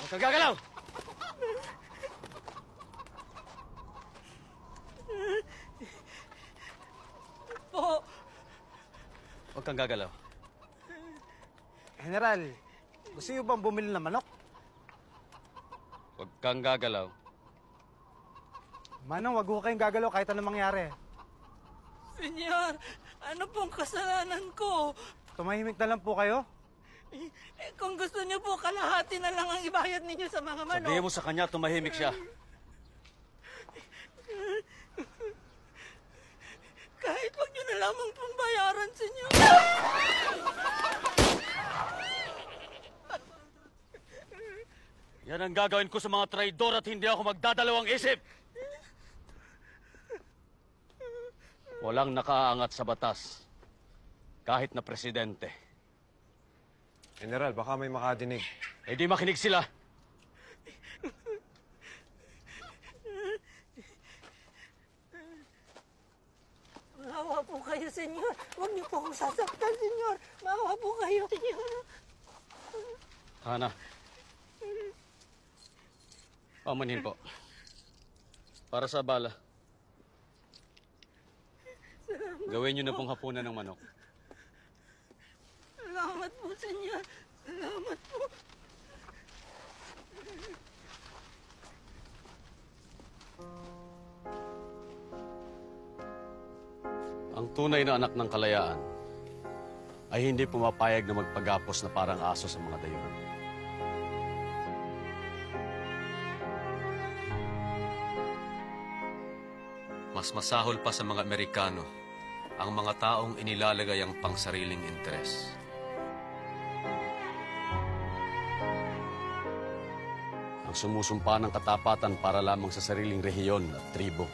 Huwag kang gagalaw! Po. Huwag kang gagalaw. General, gusto niyo bang bumili ng manok? Huwag kang gagalaw. Manong, wag ho kayong gagalaw kahit anong mangyari. Senyor, ano pong kasalanan ko? Tumahimik na lang po kayo. Kung gusto niyo po, kalahati na lang ang ibayad ninyo sa mga manok. Sabihin mo sa kanya, tumahimik siya. Kahit wag niyo na lamang pong bayaran, senyor. Yan ang gagawin ko sa mga traidor at hindi ako magdadalawang isip. Walang nakaangat sa batas, kahit na presidente. General, baka may makadinig. Eh di makinig sila. Maawa po kayo, senyor. Huwag niyo po akong sasaktan, senyor. Maawa po kayo, senyor. Hana. Pamanhin po. Para sa bala. Gawin niyo na pong hapunan ng manok. Salamat po, senyor. Salamat po. Ang tunay na anak ng kalayaan ay hindi pumapayag na magpagapos na parang aso sa mga dayuhan. Mas masahol pa sa mga Amerikano ang mga taong inilalagay ang pangsariling interes. Ang sumusumpa ng katapatan para lamang sa sariling rehiyon at tribo.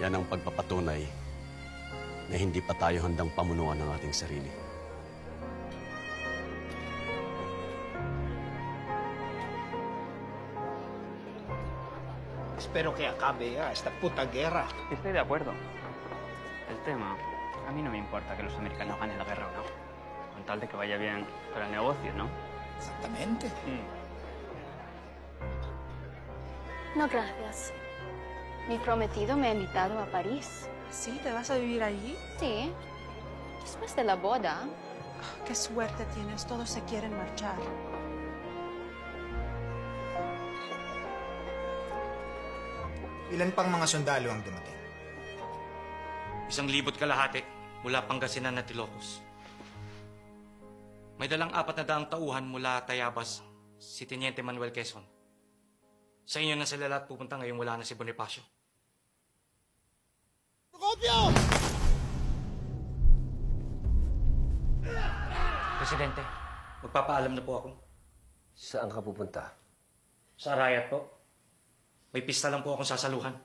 Yan ang pagpapatunay na hindi pa tayo handang pamunuan ng ating sarili. Espero que acabe ya esta puta guerra. Estoy de acuerdo. El tema, a mí no me importa que los americanos ganen la guerra o no. Con tal de que vaya bien para el negocio, ¿no? Exactamente. No, gracias. Mi prometido me ha invitado a París. ¿Sí? ¿Te vas a vivir allí? Sí. Después de la boda. Qué suerte tienes, todos se quieren marchar. Ilan pang mga sundalo ang dumating? 1,000 kalahati mula Pangasinan at Ilocos. May dalang 400 tauhan mula Tayabas, si Teniente Manuel Quezon. Sa inyo na sila lahat pupunta ngayong wala na si Bonifacio. Presidente, magpapaalam na po ako. Saan ka pupunta? Sa riot po. May pista lang po akong sasaluhan.